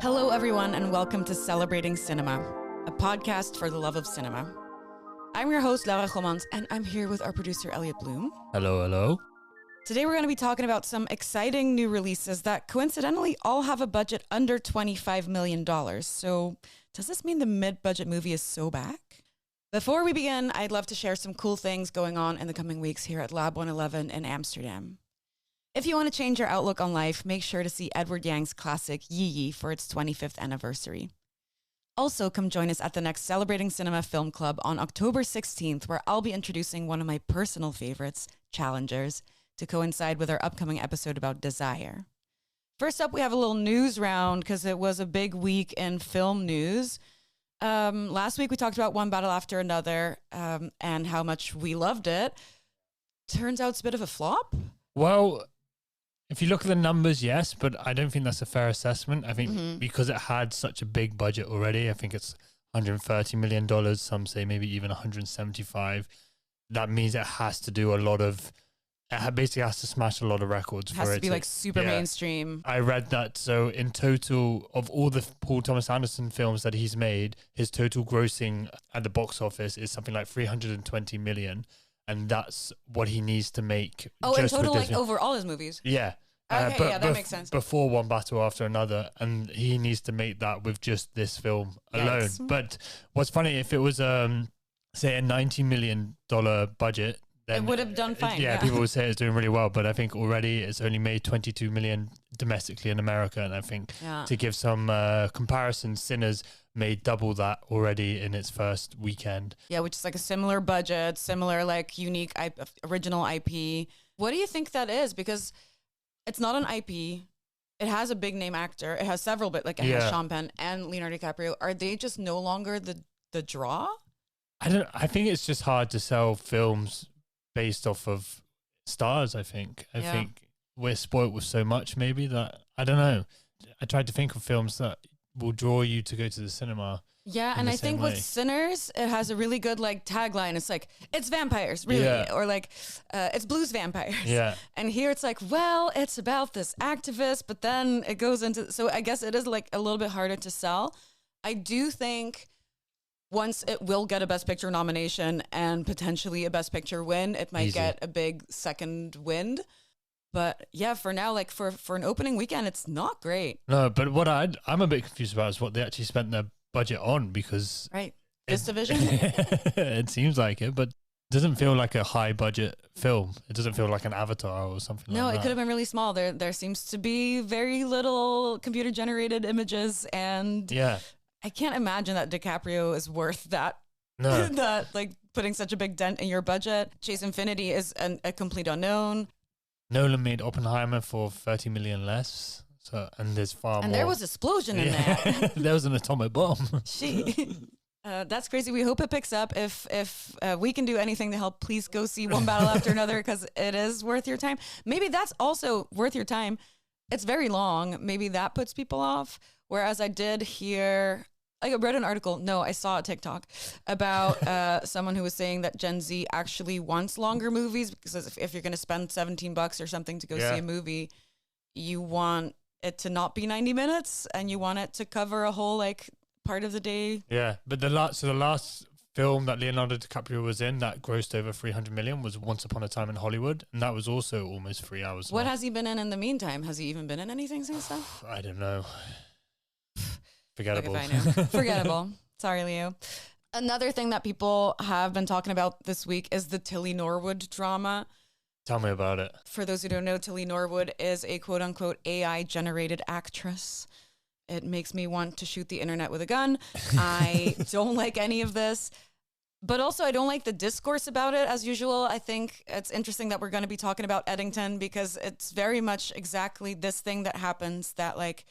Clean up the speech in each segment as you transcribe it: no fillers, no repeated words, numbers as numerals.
Hello, everyone, and welcome to Celebrating Cinema, a podcast for the love of cinema. I'm your host, Laura Gommans, and I'm here with our producer, Elliot Bloom. Hello, hello. Today, we're going to be talking about some exciting new releases that coincidentally all have a budget under $25 million. So does this mean the mid-budget movie is so back? Before we begin, I'd love to share some cool things going on in the coming weeks here at Lab 111 in Amsterdam. If you want to change your outlook on life, make sure to see Edward Yang's classic Yi Yi for its 25th anniversary. Also, come join us at the next Celebrating Cinema Film Club on October 16th, where I'll be introducing one of my personal favorites, Challengers, to coincide with our upcoming episode about Desire. First up, we have a little news round because it was a big week in film news. Last week, we talked about One Battle After Another and how much we loved it. Turns out it's a bit of a flop. Well, if you look at the numbers, yes, but I don't think that's a fair assessment. I think because it had such a big budget already, I think it's $130 million. Some say maybe even 175. That means it has to do a lot of, it basically has to smash a lot of records. It has to be like super mainstream. I read that. So in total, of all the Paul Thomas Anderson films that he's made, his total grossing at the box office is something like 320 million. And that's what he needs to make. Oh, in total, like over all his movies? Yeah. Okay, that makes sense. Before One Battle After Another. And he needs to make that with just this film alone. Yikes. But what's funny, if it was, say, a $90 million budget, then it would have done fine. Yeah, people would say it's doing really well. But I think already it's only made 22 million domestically in America. And I think to give some comparison, Sinners made double that already in its first weekend. Yeah, which is like a similar budget, similar like unique original IP. What do you think that is? Because it's not an IP. It has a big name actor. It has several, but like it has Sean Penn and Leonardo DiCaprio. Are they just no longer the draw? I think it's just hard to sell films based off of stars. I think we're spoilt with so much maybe that I don't know. I tried to think of films that will draw you to go to the cinema. Yeah, and I think with Sinners, it has a really good like tagline. It's like, it's vampires, really, or like it's blues vampires. Yeah. And here it's like, well, it's about this activist, but then it goes into, so I guess it is like a little bit harder to sell. I do think once it will get a Best Picture nomination and potentially a Best Picture win, it might get a big second wind. But yeah, for now, like for an opening weekend, it's not great. No, but what I'm a bit confused about is what they actually spent their budget on, because this division, it seems like it, but it doesn't feel like a high budget film. It doesn't feel like an Avatar or something. No, like that. It could have been really small. There seems to be very little computer generated images, and I can't imagine that DiCaprio is worth that. No, that like putting such a big dent in your budget. Chase Infinity is a complete unknown. Nolan made Oppenheimer for 30 million less. So, and there's far more. And there was an explosion in that. There was an atomic bomb. That's crazy. We hope it picks up. If we can do anything to help, please go see One Battle After Another, because it is worth your time. Maybe that's also worth your time. It's very long. Maybe that puts people off. Whereas I did hear, I read an article, I saw a TikTok about someone who was saying that Gen Z actually wants longer movies, because if you're going to spend $17 or something to go see a movie, you want it to not be 90 minutes and you want it to cover a whole like part of the day. Yeah, but the last film that Leonardo DiCaprio was in that grossed over 300 million was Once Upon a Time in Hollywood, and that was also almost 3 hours. What has he been in the meantime? Has he even been in anything since then? I don't know. Forgettable. Like if I know. Forgettable. Sorry, Leo. Another thing that people have been talking about this week is the Tilly Norwood drama. Tell me about it. For those who don't know, Tilly Norwood is a quote-unquote AI-generated actress. It makes me want to shoot the internet with a gun. I don't like any of this. But also, I don't like the discourse about it, as usual. I think it's interesting that we're going to be talking about Eddington, because it's very much exactly this thing that happens, that like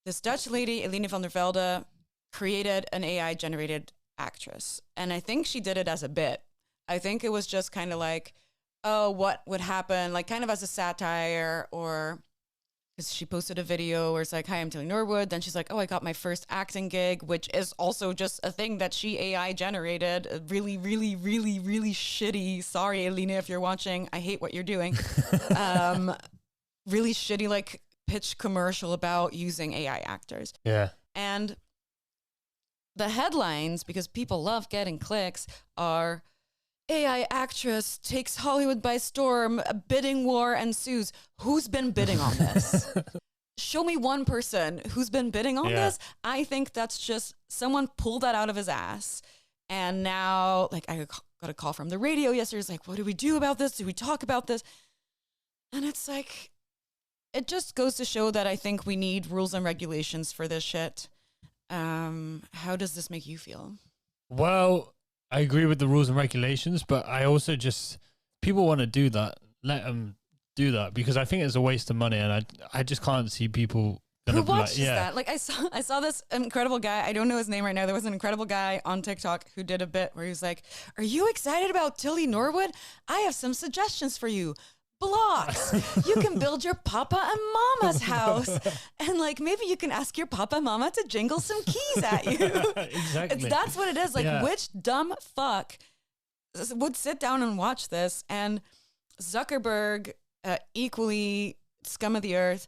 this Dutch lady, Eline van der Velde, created an AI-generated actress. And I think she did it as a bit. I think it was just kind of like, oh, what would happen? Like kind of as a satire, or because she posted a video where it's like, hi, I'm Tilly Norwood. Then she's like, oh, I got my first acting gig, which is also just a thing that she AI generated. A really, really, really, really shitty. Sorry, Eline, if you're watching, I hate what you're doing. Really shitty, like pitch commercial about using AI actors. Yeah. And the headlines, because people love getting clicks, are AI actress takes Hollywood by storm, a bidding war ensues. Who's been bidding on this? Show me one person who's been bidding on this. I think that's just someone pulled that out of his ass. And now, like, I got a call from the radio yesterday. It's like, what do we do about this? Do we talk about this? And it's like, it just goes to show that I think we need rules and regulations for this shit. How does this make you feel? Well, I agree with the rules and regulations, but I also just, people want to do that, let them do that, because I think it's a waste of money, and I just can't see people who watches that. Like, I saw this incredible guy. I don't know his name right now. There was an incredible guy on TikTok who did a bit where he was like, "Are you excited about Tilly Norwood? I have some suggestions for you. Blocks. You can build your papa and mama's house. And like, maybe you can ask your papa and mama to jingle some keys at you." Exactly. That's what it is. Like, which dumb fuck would sit down and watch this? And Zuckerberg, equally scum of the earth,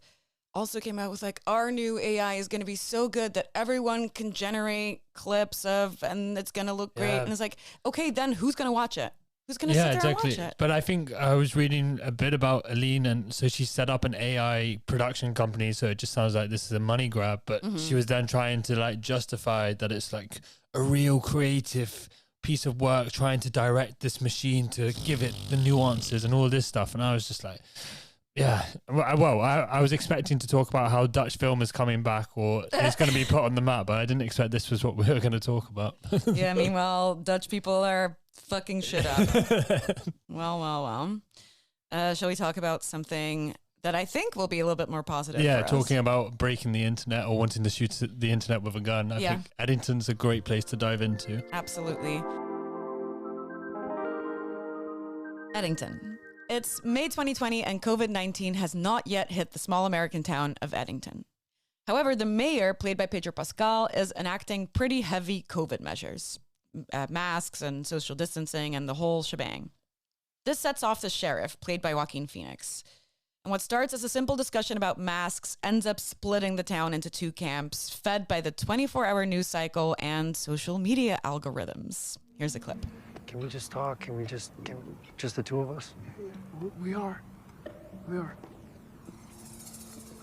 also came out with like, our new AI is going to be so good that everyone can generate clips of, and it's going to look great. And it's like, okay, then who's going to watch it? Who's going to sit there and watch it? But I think I was reading a bit about Aline, and so she set up an AI production company. So it just sounds like this is a money grab, but she was then trying to like justify that it's like a real creative piece of work, trying to direct this machine to give it the nuances and all this stuff. And I was just like, yeah, well, I was expecting to talk about how Dutch film is coming back or it's going to be put on the map, but I didn't expect this was what we were going to talk about. Yeah, meanwhile, Dutch people are fucking shit up. Well. Shall we talk about something that I think will be a little bit more positive? Yeah, for talking us? about breaking the internet or wanting to shoot the internet with a gun. I think Eddington's a great place to dive into. Absolutely. Eddington. It's May 2020 and COVID-19 has not yet hit the small American town of Eddington. However, the mayor, played by Pedro Pascal, is enacting pretty heavy COVID measures. Masks and social distancing and the whole shebang. This sets off the sheriff, played by Joaquin Phoenix. And what starts as a simple discussion about masks ends up splitting the town into two camps, fed by the 24-hour news cycle and social media algorithms. Here's a clip. Can we just talk? Can just the two of us? We are.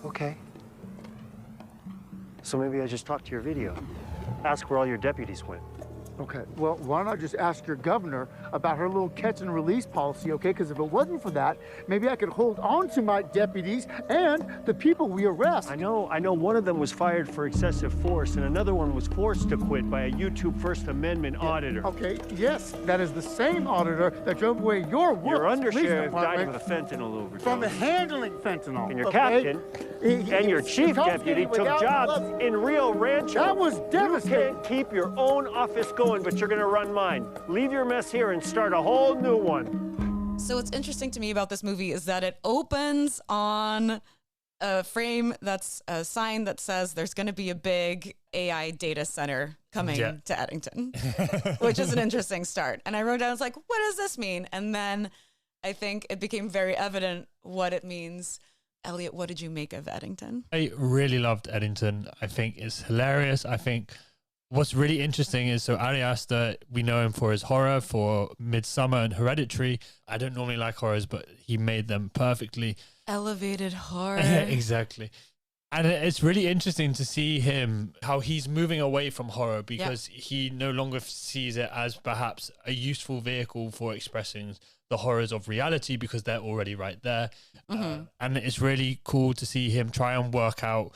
Okay. So maybe I just talk to your video. Ask where all your deputies went. Okay, well, why don't I just ask your governor about her little catch and release policy, okay? Because if it wasn't for that, maybe I could hold on to my deputies and the people we arrest. I know one of them was fired for excessive force and another one was forced to quit by a YouTube First Amendment auditor. Okay, yes, that is the same auditor that drove away your work. Your undersheriff died of a fentanyl overdose. From handling fentanyl. And your captain and your chief deputy took jobs in Rio Rancho. That was devastating. You can't keep your own office going, but you're going to run mine. Leave your mess here and start a whole new one. So what's interesting to me about this movie is that it opens on a frame that's a sign that says there's going to be a big AI data center coming to Eddington, which is an interesting start. And I wrote down, I was like, what does this mean? And then I think it became very evident what it means. Elliot, what did you make of Eddington? I really loved Eddington. I think it's hilarious. I think what's really interesting is, so Ari Aster, we know him for his horror, for Midsummer and Hereditary. I don't normally like horrors, but he made them perfectly. Elevated horror. Exactly. And it's really interesting to see him, how he's moving away from horror because he no longer sees it as perhaps a useful vehicle for expressing the horrors of reality because they're already right there. And it's really cool to see him try and work out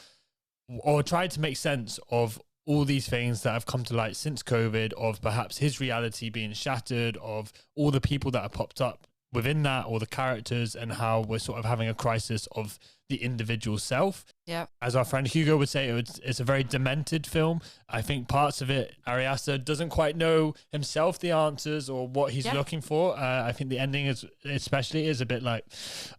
or try to make sense of all these things that have come to light since COVID, of perhaps his reality being shattered, of all the people that have popped up within that, or the characters, and how we're sort of having a crisis of the individual self. Yeah. As our friend Hugo would say, it's a very demented film. I think parts of it, Ari Aster doesn't quite know himself the answers or what he's looking for. I think the ending is a bit like,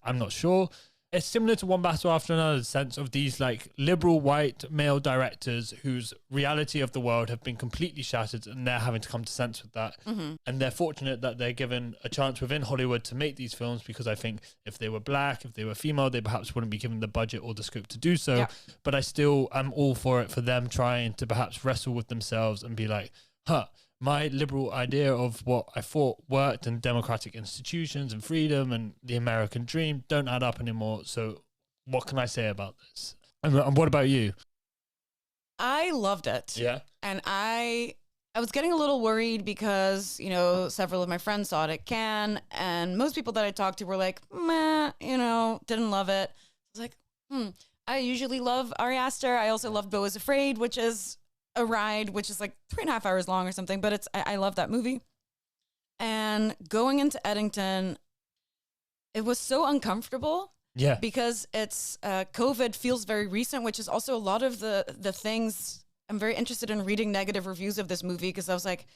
I'm not sure. it's similar to One Battle After Another, sense of these like liberal white male directors whose reality of the world have been completely shattered, and they're having to come to sense with that. And they're fortunate that they're given a chance within Hollywood to make these films, because I think if they were black, if they were female, they perhaps wouldn't be given the budget or the script to do so. But I still am all for it, for them trying to perhaps wrestle with themselves and be like, my liberal idea of what I thought worked in democratic institutions and freedom and the American dream don't add up anymore. So what can I say about this? And what about you? I loved it. Yeah. And I was getting a little worried because, you know, several of my friends saw it at Cannes, and most people that I talked to were like, meh, you know, didn't love it. I was like, I usually love Ari Aster. I also love Beau is Afraid, which is a ride, which is like 3.5 hours long or something, but I love that movie. And going into Eddington, it was so uncomfortable. Yeah. Because it's COVID feels very recent, which is also a lot of the things. I'm very interested in reading negative reviews of this movie, because I was like,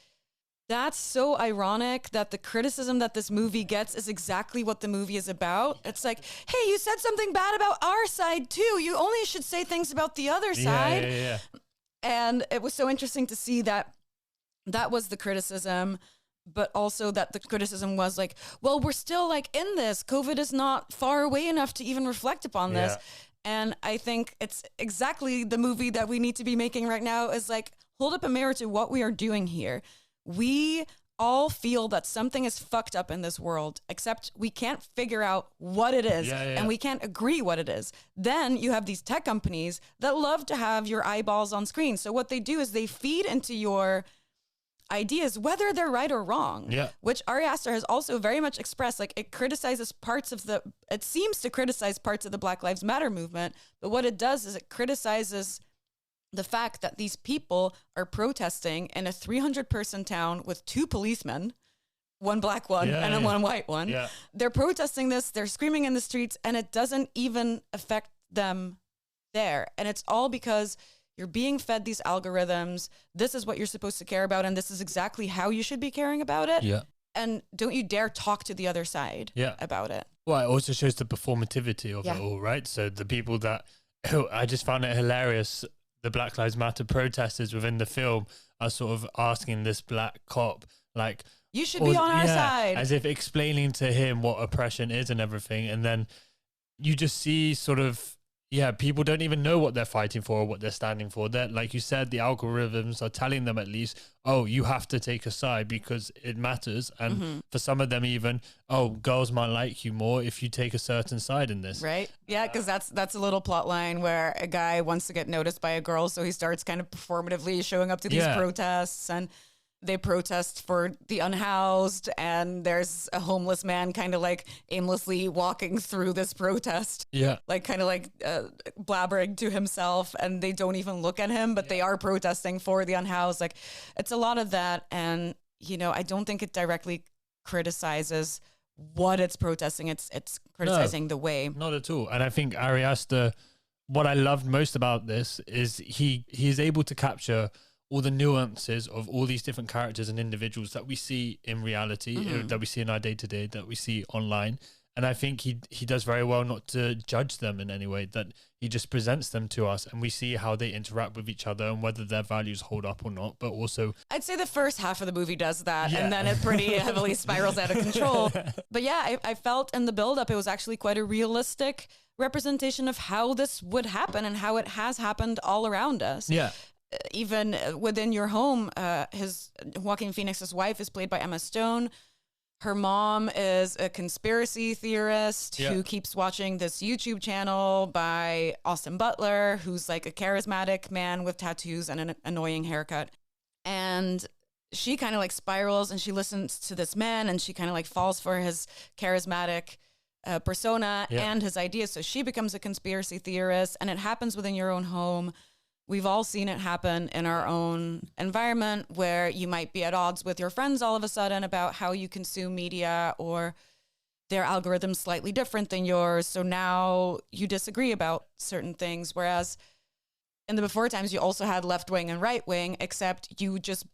that's so ironic that the criticism that this movie gets is exactly what the movie is about. It's like, hey, you said something bad about our side too. You only should say things about the other side. Yeah. And it was so interesting to see that was the criticism, but also that the criticism was like, well, we're still like in this. COVID is not far away enough to even reflect upon this. And I think it's exactly the movie that we need to be making right now, is like, hold up a mirror to what we are doing here. We all feel that something is fucked up in this world, except we can't figure out what it is, and we can't agree what it is. Then you have these tech companies that love to have your eyeballs on screen. So what they do is they feed into your ideas, whether they're right or wrong, which Ari Aster has also very much expressed. Like, it seems to criticize parts of the Black Lives Matter movement, but what it does is it criticizes the fact that these people are protesting in a 300-person town with 2 policemen, one black one and one white one. They're protesting this, they're screaming in the streets, and it doesn't even affect them there. And it's all because you're being fed these algorithms. This is what you're supposed to care about, and this is exactly how you should be caring about it. And don't you dare talk to the other side about it. Well, it also shows the performativity of it all, right? So the people that, I just found it hilarious, the Black Lives Matter protesters within the film are sort of asking this black cop, like, you should be on our side, as if explaining to him what oppression is and everything. And then you just see sort of, people don't even know what they're fighting for or what they're standing for. That, like you said, the algorithms are telling them at least, oh, you have to take a side because it matters. And for some of them even, oh, girls might like you more if you take a certain side in this. Right. Yeah, because that's a little plot line where a guy wants to get noticed by a girl, so he starts kind of performatively showing up to these protests, and they protest for the unhoused, and there's a homeless man kind of like aimlessly walking through this protest. Like kind of like blabbering to himself, and they don't even look at him, but they are protesting for the unhoused. Like, it's a lot of that. And, you know, I don't think it directly criticizes what it's protesting. It's criticizing the way. Not at all. And I think Ari Aster, what I loved most about this is he is able to capture all the nuances of all these different characters and individuals that we see in reality, that we see in our day-to-day, that we see online. And I think he does very well not to judge them in any way, that he just presents them to us and we see how they interact with each other and whether their values hold up or not. But also, I'd say the first half of the movie does that, and then it pretty heavily spirals out of control. But yeah, I felt in the build-up it was actually quite a realistic representation of how this would happen and how it has happened all around us. Even within your home, his Joaquin Phoenix's wife is played by Emma Stone. Her mom is a conspiracy theorist who keeps watching this YouTube channel by Austin Butler, who's like a charismatic man with tattoos and an annoying haircut. And she kind of like spirals, and she listens to this man, and she kind of like falls for his charismatic persona and his ideas. So she becomes a conspiracy theorist, and it happens within your own home. We've all seen it happen in our own environment, where you might be at odds with your friends all of a sudden about how you consume media, or their algorithm's slightly different than yours. So now you disagree about certain things. Whereas in the before times, you also had left wing and right wing, except you just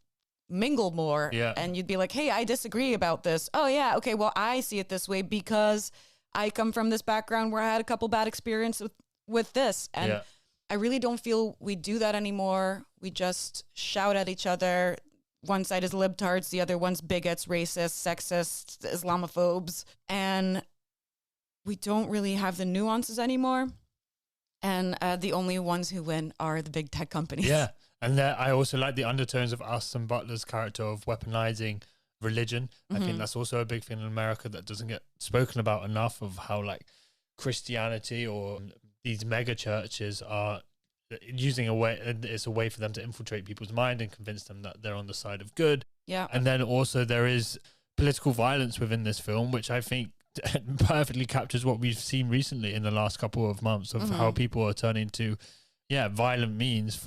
mingle more. And you'd be like, hey, I disagree about this. Oh yeah. Okay. Well, I see it this way because I come from this background where I had a couple bad experiences with this. And I really don't feel we do that anymore. We just shout at each other. One side is libtards, the other one's bigots, racists, sexist, Islamophobes. And we don't really have the nuances anymore. And the only ones who win are the big tech companies. Yeah. And I also like the undertones of Aston Butler's character of weaponizing religion. I think that's also a big thing in America that doesn't get spoken about enough, of how like Christianity or these mega churches are using it's a way for them to infiltrate people's mind and convince them that they're on the side of good. Yeah. And then also there is political violence within this film, which I think perfectly captures what we've seen recently in the last couple of months of how people are turning to violent means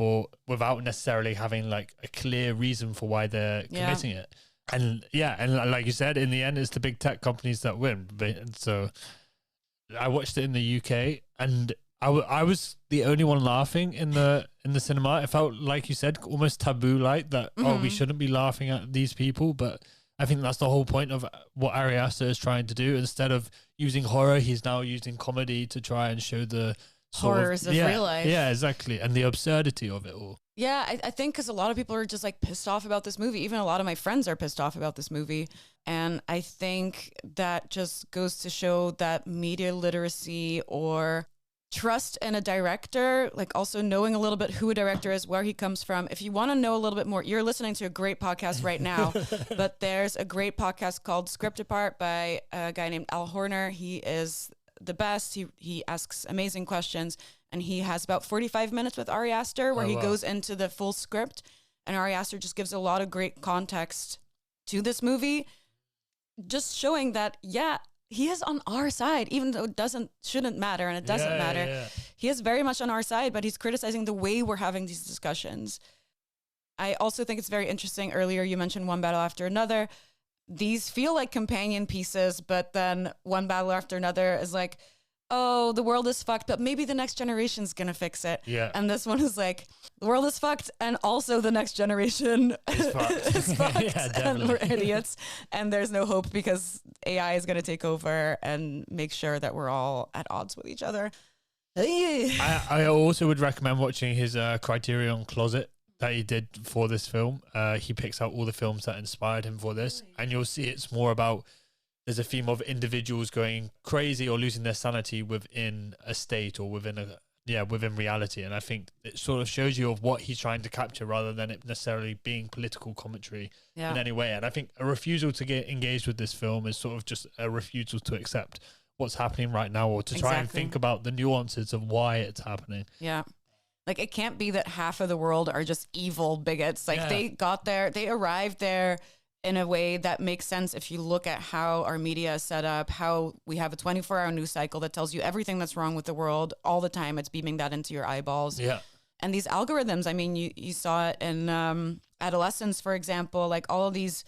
without necessarily having like a clear reason for why they're committing it. And like you said, in the end it's the big tech companies that win. So I watched it in the UK, and I was the only one laughing in the cinema. It felt, like you said, almost taboo, like that. Oh, we shouldn't be laughing at these people, but I think that's the whole point of what Ari Aster is trying to do. Instead of using horror, he's now using comedy to try and show the horrors of real life. Yeah, exactly. And the absurdity of it all. Yeah, I think because a lot of people are just like pissed off about this movie. Even a lot of my friends are pissed off about this movie. And I think that just goes to show that media literacy or trust in a director, like also knowing a little bit who a director is, where he comes from. If you want to know a little bit more, you're listening to a great podcast right now, but there's a great podcast called Script Apart by a guy named Al Horner. He is the best. He asks amazing questions, and he has about 45 minutes with Ari Aster where he goes into the full script, and Ari Aster just gives a lot of great context to this movie, just showing that, he is on our side, even though it shouldn't matter, and it doesn't matter. Yeah. He is very much on our side, but he's criticizing the way we're having these discussions. I also think it's very interesting. Earlier, you mentioned One Battle After Another. These feel like companion pieces, but then One Battle After Another is like, oh, the world is fucked, but maybe the next generation's going to fix it. Yeah. And this one is like, the world is fucked, and also the next generation is fucked, and we're idiots, and there's no hope because AI is going to take over and make sure that we're all at odds with each other. I also would recommend watching his Criterion Closet that he did for this film. He picks out all the films that inspired him for this, and you'll see it's more about, there's a theme of individuals going crazy or losing their sanity within a state or within reality. And I think it sort of shows you of what he's trying to capture rather than it necessarily being political commentary in any way. And I think a refusal to get engaged with this film is sort of just a refusal to accept what's happening right now, or to try and think about the nuances of why it's happening. Yeah. Like, it can't be that half of the world are just evil bigots. Like, they arrived there in a way that makes sense if you look at how our media is set up, how we have a 24-hour news cycle that tells you everything that's wrong with the world all the time. It's beaming that into your eyeballs. Yeah. And these algorithms, I mean, you saw it in adolescence, for example, like all of these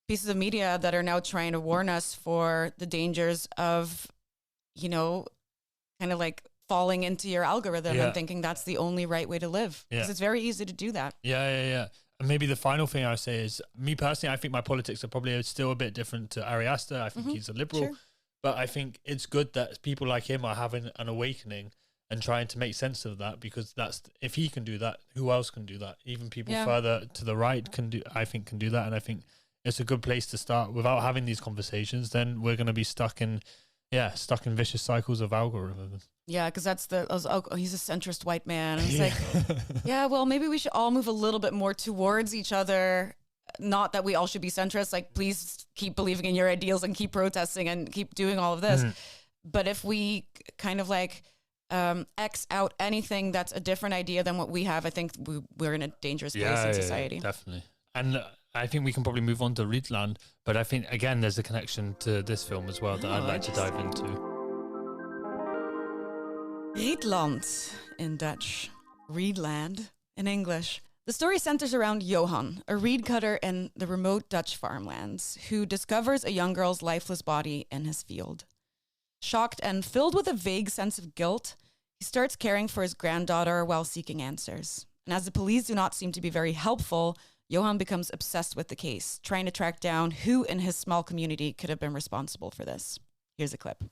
pieces of media that are now trying to warn us for the dangers of, kind of like falling into your algorithm and thinking that's the only right way to live. Because it's very easy to do that. Yeah. And maybe the final thing I say is, me personally, I think my politics are probably still a bit different to Ari Aster. I think he's a liberal. Sure. But I think it's good that people like him are having an awakening and trying to make sense of that, because if he can do that, who else can do that? Even people further to the right can do that. And I think it's a good place to start. Without having these conversations, then we're going to be stuck in vicious cycles of algorithms. Yeah, because he's a centrist white man. And it's like, well, maybe we should all move a little bit more towards each other. Not that we all should be centrist. Like, please keep believing in your ideals and keep protesting and keep doing all of this. But if we kind of like X out anything that's a different idea than what we have, I think we're in a dangerous place in society. Definitely. And I think we can probably move on to Rietland, but I think, again, there's a connection to this film as well that I'd like to dive into. Rietland in Dutch, Rietland in English. The story centers around Johan, a reed cutter in the remote Dutch farmlands, who discovers a young girl's lifeless body in his field. Shocked and filled with a vague sense of guilt, he starts caring for his granddaughter while seeking answers. And as the police do not seem to be very helpful, Johan becomes obsessed with the case, trying to track down who in his small community could have been responsible for this. Here's a clip.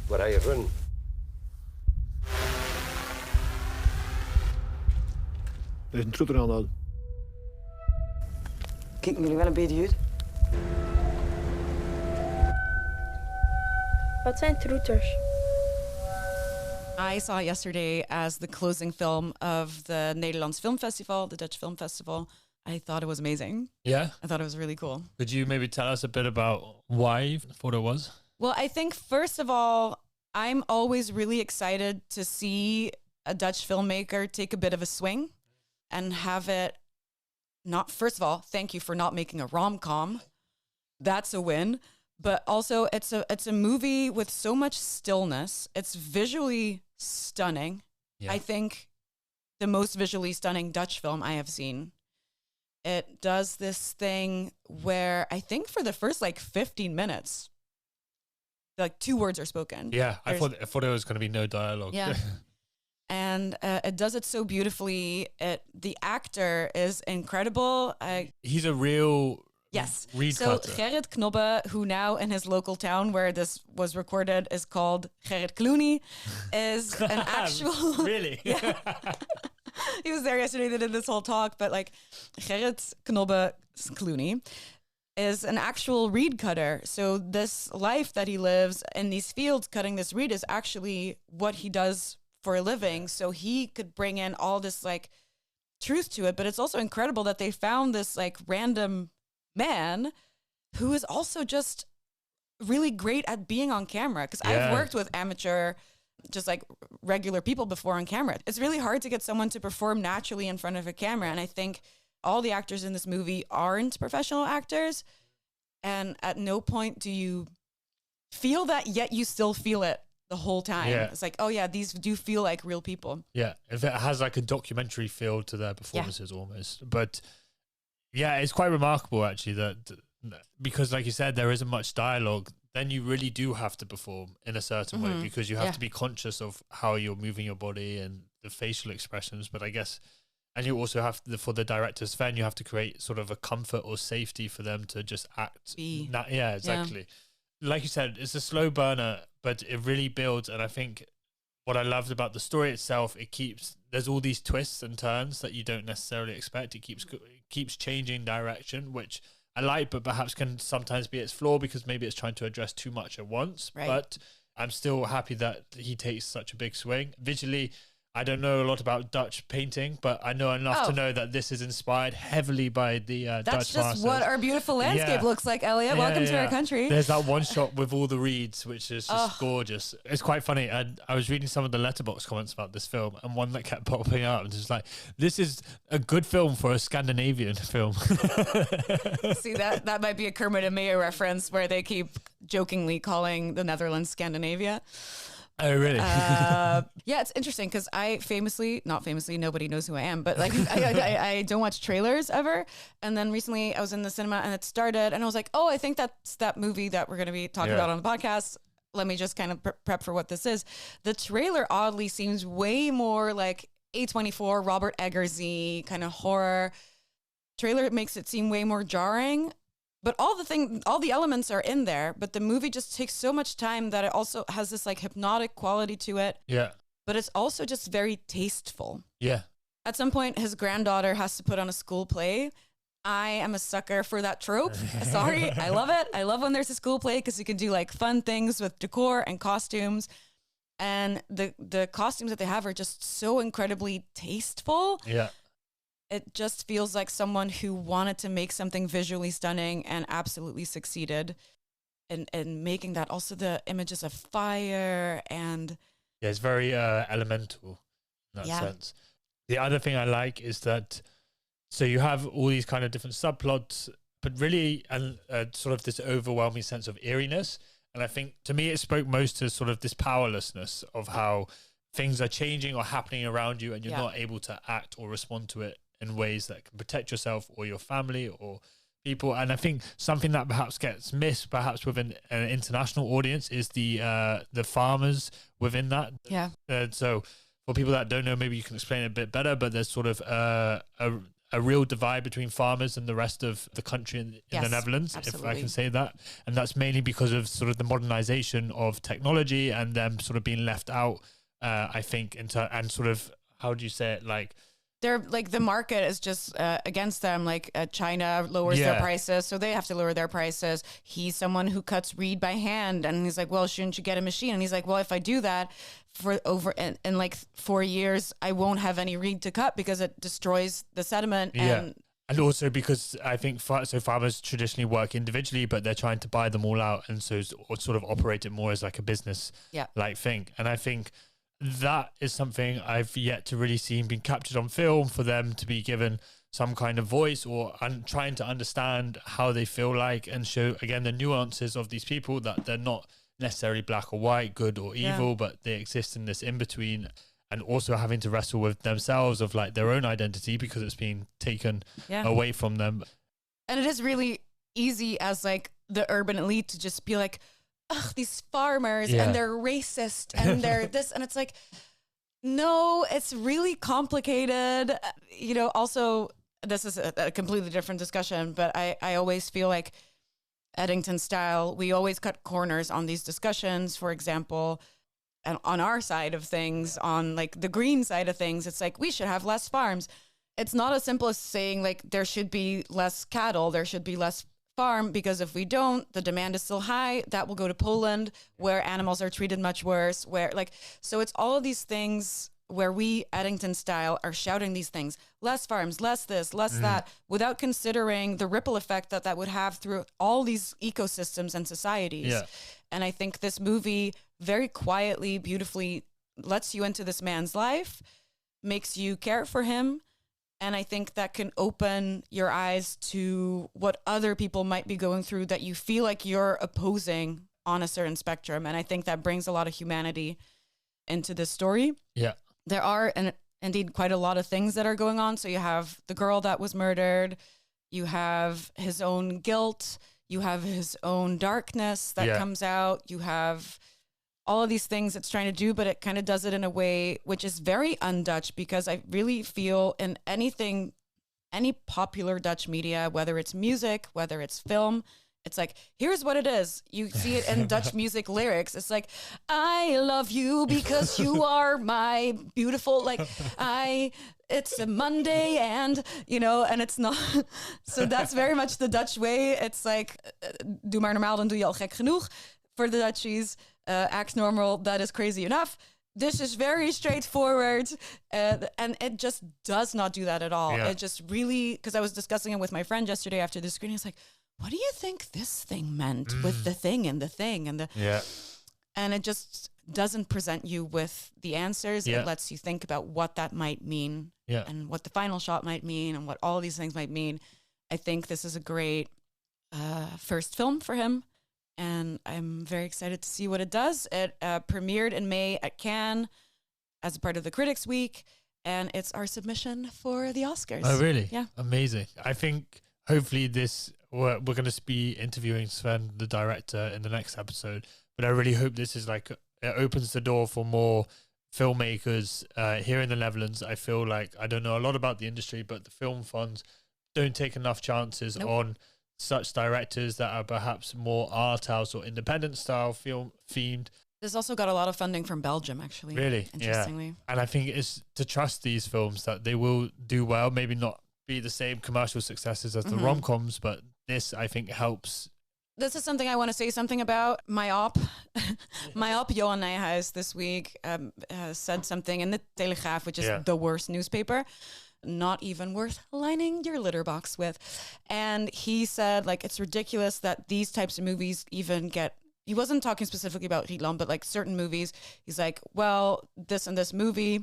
Waar are you running? Er is een troeper aanhouden. Kijken jullie wel een beetje uit? Wat zijn troeters? I saw it yesterday as the closing film of the Nederlands Film Festival, the Dutch Film Festival. I thought it was amazing. Yeah? I thought it was really cool. Could you maybe tell us a bit about why you thought it was? Well, I think, first of all, I'm always really excited to see a Dutch filmmaker take a bit of a swing and have it not, first of all, thank you for not making a rom-com. That's a win. But also it's a movie with so much stillness. It's visually stunning. Yeah. I think the most visually stunning Dutch film I have seen. It does this thing where I think for the first 15 minutes, 2 words are spoken. Yeah, I thought there was going to be no dialogue. Yeah. And it does it so beautifully. The actor is incredible. He's a real Yes. reed So cutter. Gerrit Knobbe, who now in his local town where this was recorded is called Gerrit Clooney, is an actual... Really? Yeah. He was there yesterday. They did this whole talk, but Gerrit Knobbe Clooney is an actual reed cutter. So this life that he lives in these fields cutting this reed is actually what he does for a living. So he could bring in all this truth to it, but it's also incredible that they found this random man who is also just really great at being on camera, because I've worked with amateur, just regular people before on camera. It's really hard to get someone to perform naturally in front of a camera, and I think all the actors in this movie aren't professional actors, and at no point do you feel that, yet you still feel it the whole time. Yeah. It's oh yeah, these do feel like real people. Yeah, if it has a documentary feel to their performances almost. But yeah, it's quite remarkable actually that because like you said, there isn't much dialogue, then you really do have to perform in a certain way, because you have to be conscious of how you're moving your body and the facial expressions. But I guess, and you also have to, for the director Sven, you have to create sort of a comfort or safety for them to just act. Yeah, exactly. Yeah. Like you said, it's a slow burner, but it really builds. And I think what I loved about the story itself, there's all these twists and turns that you don't necessarily expect. It keeps changing direction, which I like, but perhaps can sometimes be its flaw because maybe it's trying to address too much at once. Right. But I'm still happy that he takes such a big swing. Visually, I don't know a lot about Dutch painting, but I know enough to know that this is inspired heavily by the Dutch masters. That's just what our beautiful landscape looks like, Elliot. Welcome to our country. There's that one shot with all the reeds, which is just gorgeous. It's quite funny. I was reading some of the letterbox comments about this film, and one that kept popping up and just this is a good film for a Scandinavian film. See, that might be a Kermit and Mayer reference where they keep jokingly calling the Netherlands Scandinavia. Oh, really? Yeah, it's interesting because not famously, nobody knows who I am, but I don't watch trailers ever. And then recently I was in the cinema and it started and I was like, oh, I think that's that movie that we're going to be talking about on the podcast. Let me just kind of prep for what this is. The trailer oddly seems way more like A24, Robert Eggers-y kind of horror. Trailer makes it seem way more jarring. But all the elements are in there, but the movie just takes so much time that it also has this hypnotic quality to it. Yeah. But it's also just very tasteful. Yeah. At some point, his granddaughter has to put on a school play. I am a sucker for that trope. Sorry, I love it. I love when there's a school play because you can do fun things with decor and costumes. And the costumes that they have are just so incredibly tasteful. Yeah. It just feels like someone who wanted to make something visually stunning and absolutely succeeded in making that. Also the images of fire and... Yeah, it's very elemental in that sense. The other thing I like is that, so you have all these kind of different subplots, but really sort of this overwhelming sense of eeriness. And I think to me, it spoke most to sort of this powerlessness of how things are changing or happening around you and you're not able to act or respond to it in ways that can protect yourself or your family or people. And I think something that perhaps gets missed, perhaps within an international audience, is the farmers within that. Yeah. So for people that don't know, maybe you can explain it a bit better, but there's sort of a a real divide between farmers and the rest of the country in Yes, the Netherlands, absolutely. if I can say that. And that's mainly because of sort of the modernization of technology and them sort of being left out, I think, and sort of, how do you say it? Like, they're like, the market is just against them. Like China lowers their prices, so they have to lower their prices. He's someone who cuts reed by hand, and he's like, well, shouldn't you get a machine? And he's like, well, if I do that for over in like 4 years, I won't have any reed to cut because it destroys the sediment. And also because I think farmers traditionally work individually, but they're trying to buy them all out, and so sort of operate it more as like a business like thing. And I think that is something I've yet to really see being captured on film, for them to be given some kind of voice or trying to understand how they feel like, and show again the nuances of these people, that they're not necessarily black or white, good or evil, but they exist in this in between, and also having to wrestle with themselves of like their own identity because it's being taken away from them. And it is really easy as like the urban elite to just be like, ugh, these farmers and they're racist and they're this, and it's like, no, it's really complicated. You know, also, this is a completely different discussion, but I always feel like Eddington style, we always cut corners on these discussions. For example, and on our side of things, on like the green side of things, it's like, we should have less farms. It's not as simple as saying like there should be less cattle, there should be less farm, because if we don't, the demand is still high. That will go to Poland, where animals are treated much worse, where like, so it's all of these things where we, Eddington style, are shouting these things: less farms, less this, less that, without considering the ripple effect that would have through all these ecosystems and societies. And I think this movie very quietly, beautifully lets you into this man's life, makes you care for him. And I think that can open your eyes to what other people might be going through that you feel like you're opposing on a certain spectrum. And I think that brings a lot of humanity into this story. Yeah. There are indeed quite a lot of things that are going on. So you have the girl that was murdered. You have his own guilt. You have his own darkness that comes out. You have all of these things it's trying to do, but it kind of does it in a way which is very un-Dutch, because I really feel in any popular Dutch media, whether it's music, whether it's film, it's like, here's what it is. You see it in Dutch music lyrics. It's like, I love you because you are my beautiful, like, it's a Monday and, you know, and it's not. So that's very much the Dutch way. It's like, doe maar normaal, dan doe je al gek genoeg. For the Dutchies, act normal, that is crazy enough. This is very straightforward, and it just does not do that at all. It just really, because I was discussing it with my friend yesterday after the screening. It's like, what do you think this thing meant with the thing and the thing and the and it just doesn't present you with the answers. It lets you think about what that might mean and what the final shot might mean and what all these things might mean. I think this is a great first film for him. And I'm very excited to see what it does. It premiered in May at Cannes as a part of the Critics Week, and it's our submission for the Oscars. Oh, really? Yeah. Amazing. I think hopefully we're going to be interviewing Sven, the director, in the next episode. But I really hope this is like, it opens the door for more filmmakers here in the Netherlands. I feel like I don't know a lot about the industry, but the film funds don't take enough chances on such directors that are perhaps more art house or independent style film themed. This also got a lot of funding from Belgium, actually. Really? Interestingly. Yeah. And I think it's to trust these films that they will do well, maybe not be the same commercial successes as the rom-coms, but this, I think, helps. This is something I want to say something about. My op Johan Nijhuis this week said something in the Telegraaf, which is the worst newspaper. Not even worth lining your litter box with. And he said, like, it's ridiculous that these types of movies even get, he wasn't talking specifically about Rietland, but like certain movies, he's like, well, this and this movie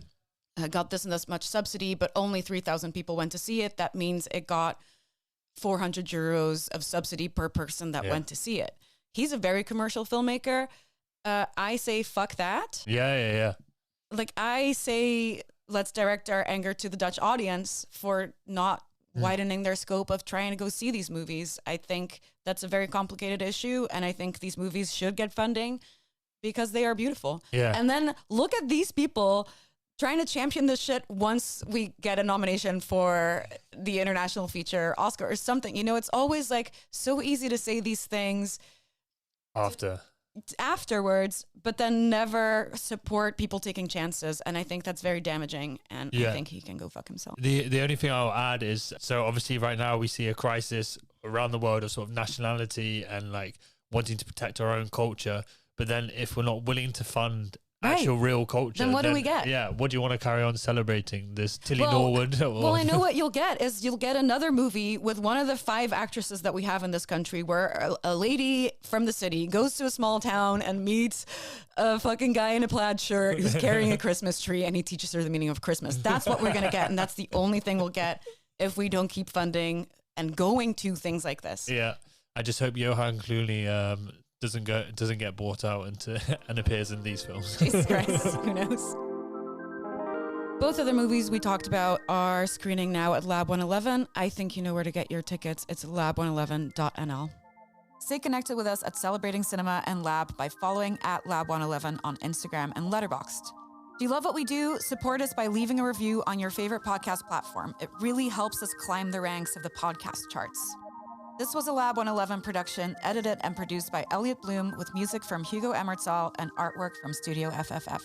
got this and this much subsidy, but only 3,000 people went to see it. That means it got 400 euros of subsidy per person that went to see it. He's a very commercial filmmaker. I say, fuck that. Yeah. Like, I say, let's direct our anger to the Dutch audience for not widening their scope of trying to go see these movies. I think that's a very complicated issue, and I think these movies should get funding because they are beautiful. Yeah. And then look at these people trying to champion this shit once we get a nomination for the international feature Oscar or something. You know, it's always like so easy to say these things afterwards, but then never support people taking chances. And I think that's very damaging. And I think he can go fuck himself. The only thing I'll add is, so obviously right now we see a crisis around the world of sort of nationality and like wanting to protect our own culture. But then if we're not willing to fund actual real culture, then what do we get? Yeah, what do you want to carry on celebrating? This Tilly Norwood? Well, I know what you'll get is you'll get another movie with one of the 5 actresses that we have in this country where a lady from the city goes to a small town and meets a fucking guy in a plaid shirt who's carrying a Christmas tree and he teaches her the meaning of Christmas. That's what we're going to get. And that's the only thing we'll get if we don't keep funding and going to things like this. Yeah. I just hope Johan Clooney doesn't get bought out and appears in these films. Jesus Christ, who knows? Both of the movies we talked about are screening now at Lab 111. I think you know where to get your tickets. It's lab111.nl. Stay connected with us at Celebrating Cinema and Lab by following at Lab111 on Instagram and Letterboxd. Do you love what we do? Support us by leaving a review on your favorite podcast platform. It really helps us climb the ranks of the podcast charts. This was a Lab 111 production, edited and produced by Elliot Bloom with music from Hugo Emertzal and artwork from Studio FFF.